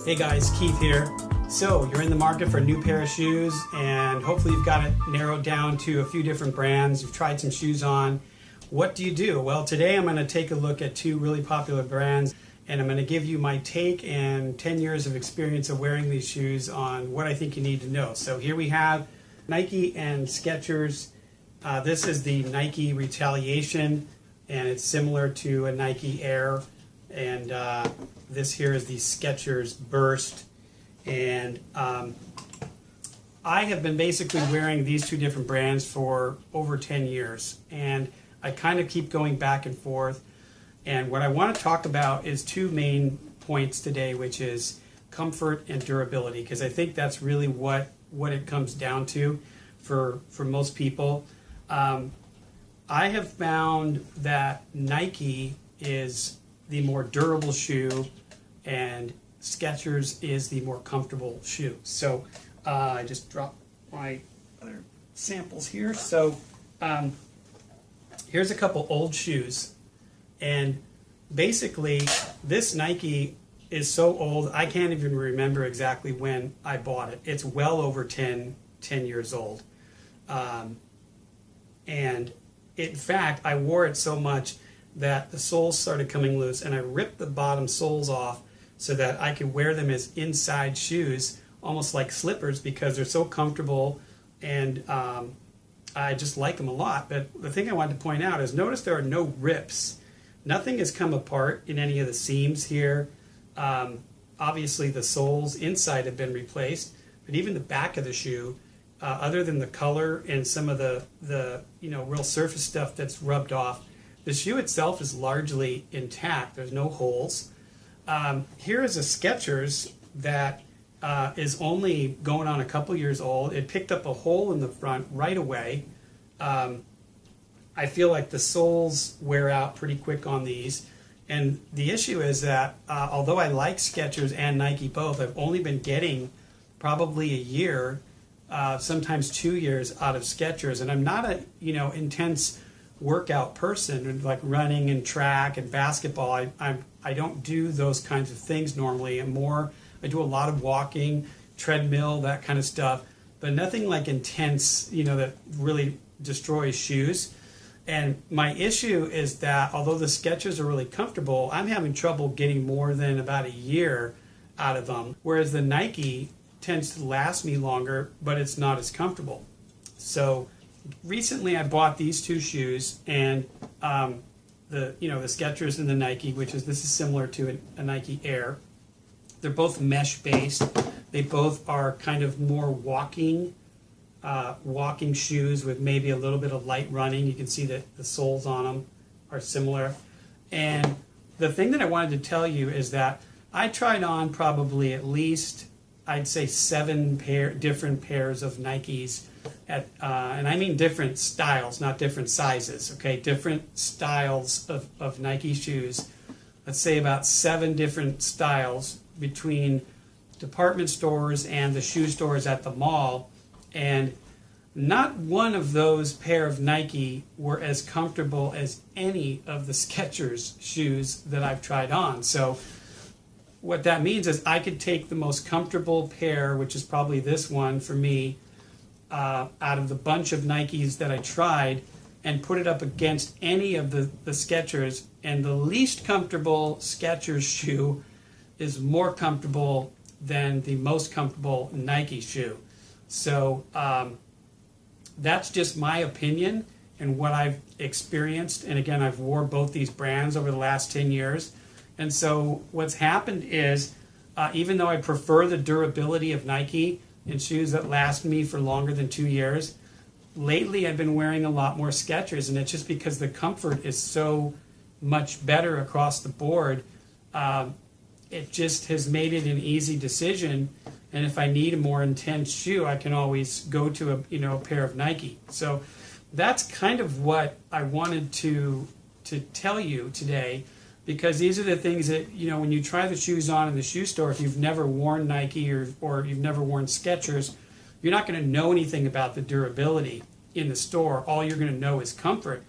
Hey guys, Keith here. So you're in the market for a new pair of shoes and hopefully you've got it narrowed down to a few different brands. You've tried some shoes on. What do you do? Well, today I'm going to take a look at two really popular brands and I'm going to give you my take and 10 years of experience of wearing these shoes on what I think you need to know. So here we have Nike and Skechers. This is the Nike Retaliation and it's similar to a Nike Air. And this here is the Skechers Burst. And I have been basically wearing these two different brands for over 10 years. And I kind of keep going back and forth. And what I want to talk about is two main points today, which is comfort and durability. Because I think that's really what it comes down to for most people. I have found that Nike is the more durable shoe and Skechers is the more comfortable shoe. So I just dropped my other samples here. So here's a couple old shoes, and basically this Nike is so old I can't even remember exactly when I bought it. It's well over 10 years old, and in fact I wore it so much that the soles started coming loose and I ripped the bottom soles off so that I could wear them as inside shoes, almost like slippers, because they're so comfortable and I just like them a lot. But the thing I wanted to point out is notice there are no rips. Nothing has come apart in any of the seams here. Obviously the soles inside have been replaced, but even the back of the shoe, other than the color and some of the real surface stuff that's rubbed off, the shoe itself is largely intact. There's no holes. Here is a Skechers that is only going on a couple years old. It picked up a hole in the front right away. I feel like the soles wear out pretty quick on these. And the issue is that although I like Skechers and Nike both, I've only been getting probably a year, sometimes 2 years out of Skechers. And I'm not a intense workout person like running and track and basketball. I don't do those kinds of things normally. I do a lot of walking, treadmill, that kind of stuff, but nothing like intense, that really destroys shoes. And my issue is that although the Skechers are really comfortable, I'm having trouble getting more than about a year out of them, whereas the Nike tends to last me longer, but it's not as comfortable. So recently I bought these two shoes, and the Skechers and the Nike, this is similar to a Nike Air. They're both mesh based. They both are kind of more walking shoes with maybe a little bit of light running. You can see that the soles on them are similar. And the thing that I wanted to tell you is that I tried on probably at least, I'd say 7 different pairs of Nikes and I mean different styles, not different sizes, okay? Different styles of Nike shoes. Let's say about 7 different styles between department stores and the shoe stores at the mall. And not one of those pair of Nike were as comfortable as any of the Skechers shoes that I've tried on. So what that means is I could take the most comfortable pair, which is probably this one for me, out of the bunch of Nikes that I tried, and put it up against any of the Skechers, and the least comfortable Skechers shoe is more comfortable than the most comfortable Nike shoe. So that's just my opinion and what I've experienced. And again, I've wore both these brands over the last 10 years. And so what's happened is, even though I prefer the durability of Nike in shoes that last me for longer than 2 years, lately I've been wearing a lot more Skechers, and it's just because the comfort is so much better across the board. It just has made it an easy decision, and if I need a more intense shoe, I can always go to a pair of Nike. So that's kind of what I wanted to tell you today, because these are the things that, when you try the shoes on in the shoe store, if you've never worn Nike or you've never worn Skechers, you're not going to know anything about the durability in the store. All you're going to know is comfort.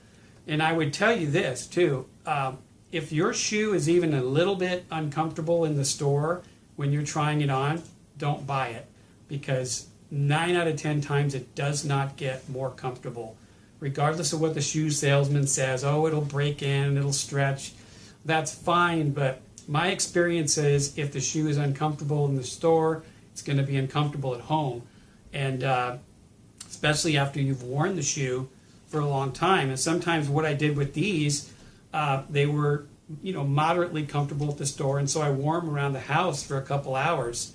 And I would tell you this too, if your shoe is even a little bit uncomfortable in the store, when you're trying it on, don't buy it, because 9 out of 10 times it does not get more comfortable. Regardless of what the shoe salesman says, oh, it'll break in, it'll stretch, that's fine, but my experience is if the shoe is uncomfortable in the store, it's going to be uncomfortable at home. And especially after you've worn the shoe for a long time. And sometimes what I did with these, they were, moderately comfortable at the store, and so I wore them around the house for a couple hours.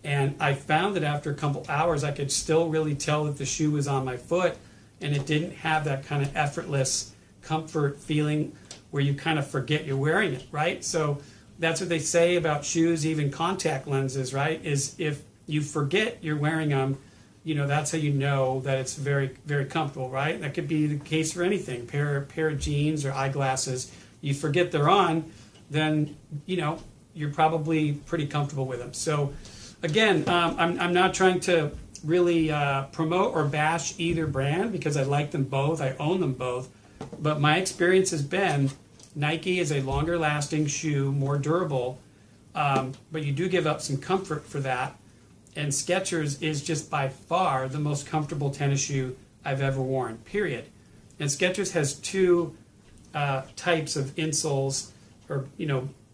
And I found that after a couple hours, I could still really tell that the shoe was on my foot, and it didn't have that kind of effortless comfort feeling where you kind of forget you're wearing it, right? So that's what they say about shoes, even contact lenses, right? Is if you forget you're wearing them, that's how you know that it's very, very comfortable, right? That could be the case for anything, pair of jeans or eyeglasses. You forget they're on, then, you're probably pretty comfortable with them. So again, I'm not trying to really promote or bash either brand, because I like them both, I own them both, but my experience has been Nike is a longer lasting shoe, more durable, but you do give up some comfort for that. And Skechers is just by far the most comfortable tennis shoe I've ever worn, period. And Skechers has two types of insoles, or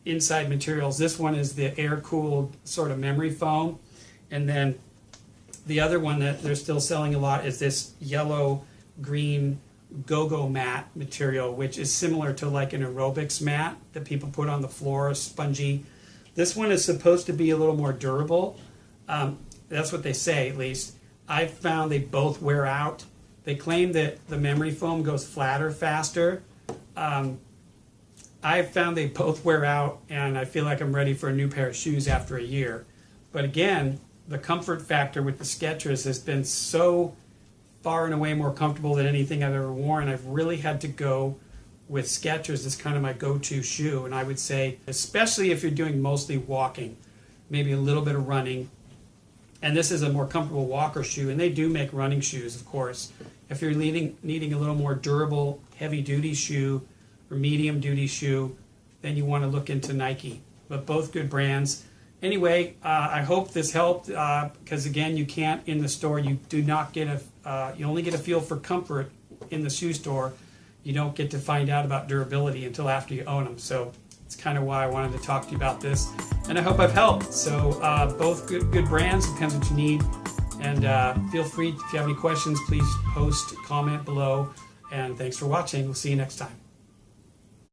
inside materials. This one is the air-cooled sort of memory foam, and then the other one that they're still selling a lot is this yellow-green go-go mat material, which is similar to like an aerobics mat that people put on the floor, spongy. This one is supposed to be a little more durable. That's what they say, at least. I've found they both wear out. They claim that the memory foam goes flatter faster. I've found they both wear out, and I feel like I'm ready for a new pair of shoes after a year. But again, the comfort factor with the Skechers has been so far and away more comfortable than anything I've ever worn. I've really had to go with Skechers as kind of my go-to shoe. And I would say, especially if you're doing mostly walking, maybe a little bit of running, and this is a more comfortable walker shoe, and they do make running shoes, of course. If you're needing a little more durable, heavy-duty shoe or medium-duty shoe, then you want to look into Nike. But both good brands. Anyway, I hope this helped, because again, you can't in the store. You do not get you only get a feel for comfort in the shoe store. You don't get to find out about durability until after you own them. So it's kind of why I wanted to talk to you about this, and I hope I've helped. So both good brands, depends what you need. And feel free, if you have any questions, please post, comment below. And thanks for watching. We'll see you next time.